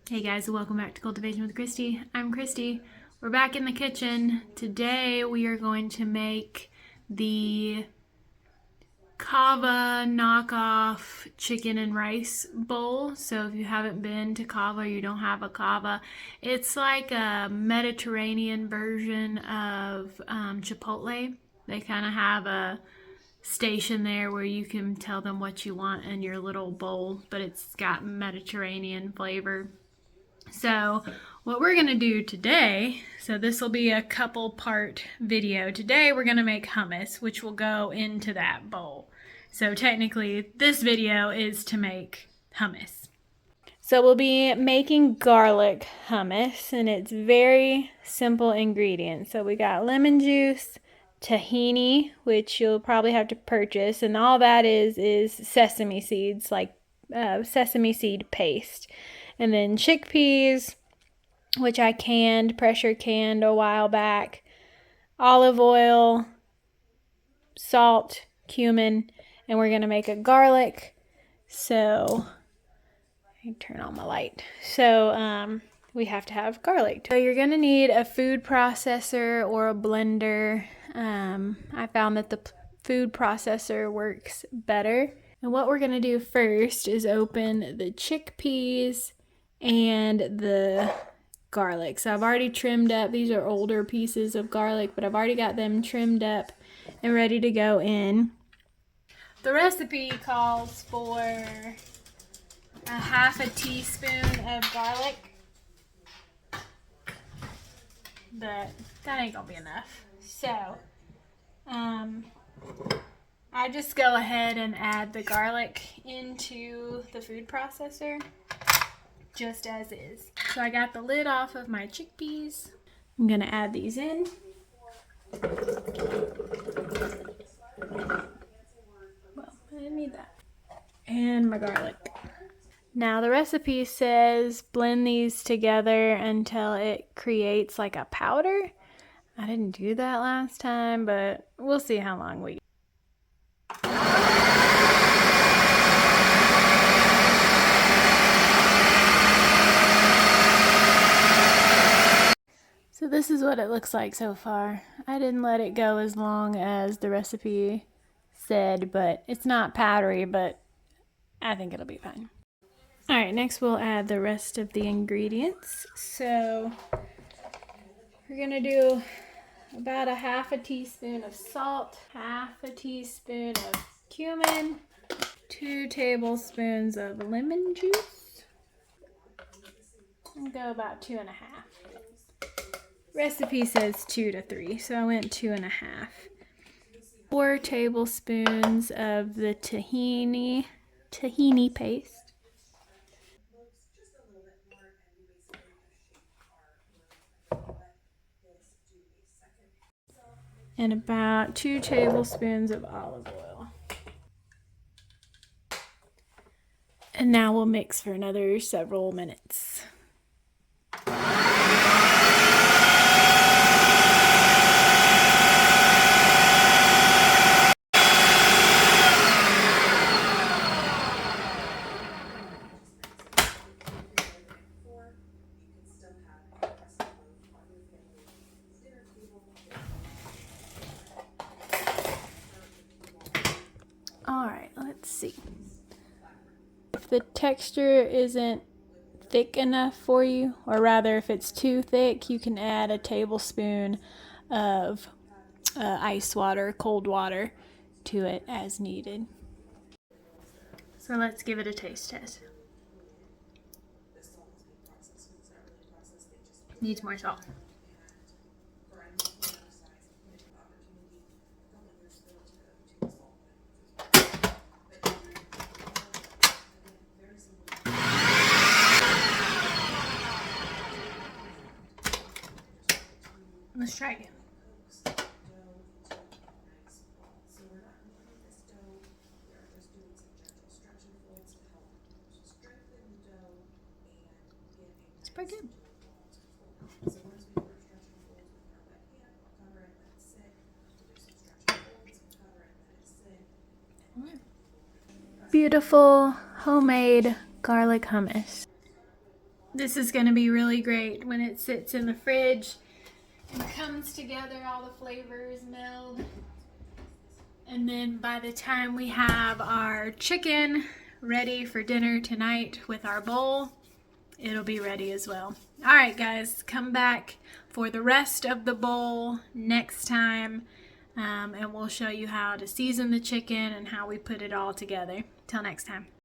Hey guys, welcome back to Cultivation with Christy. I'm Christy. We're back in the kitchen. Today we are going to make the Kava knockoff chicken and rice bowl. So if you haven't been to Kava or you don't have a Kava, it's like a Mediterranean version of Chipotle. They kind of have a station there where you can tell them what you want in your little bowl, but it's got Mediterranean flavor. So what we're going to do today, so this will be a couple part video. Today we're going to make hummus, which will go into that bowl. So technically this video is to make hummus. So we'll be making garlic hummus, and it's very simple ingredients. So we got lemon juice, tahini, which you'll probably have to purchase, and all that is sesame seeds, like sesame seed paste. And then chickpeas, which I pressure canned a while back, olive oil, salt, cumin, and we're going to make a garlic. So I can turn on my light. So we have to have garlic. So you're going to need a food processor or a blender. I found that the food processor works better. And what we're going to do first is open the chickpeas and the garlic. So I've already trimmed up. These are older pieces of garlic, but I've already got them trimmed up and ready to go in. The recipe calls for a half a teaspoon of garlic, but that ain't gonna be enough. So I just go ahead and add the garlic into the food processor just as is. So I got the lid off of my chickpeas. I'm gonna add these in. Well, I didn't need that. And my garlic. Now the recipe says blend these together until it creates like a powder. I didn't do that last time, but we'll see how long we. So this is what it looks like so far. I didn't let it go as long as the recipe said, but it's not powdery, but I think it'll be fine. All right, next we'll add the rest of the ingredients. So we're gonna do about a half a teaspoon of salt, half a teaspoon of cumin, 2 tablespoons of lemon juice, and go about 2.5. Recipe says 2 to 3, so I went 2.5. 4 tablespoons of the tahini paste. And about 2 tablespoons of olive oil. And now we'll mix for another several minutes. All right, let's see. If the texture isn't thick enough for you, or rather if it's too thick, you can add a tablespoon of ice water, cold water, to it as needed. So let's give it a taste test. Needs more salt. Let's try again. It's pretty good. Beautiful homemade garlic hummus. This is going to be really great when it sits in the fridge and comes together, all the flavors meld. And then by the time we have our chicken ready for dinner tonight with our bowl, it'll be ready as well. All right, guys, come back for the rest of the bowl next time, and we'll show you how to season the chicken and how we put it all together. Till next time.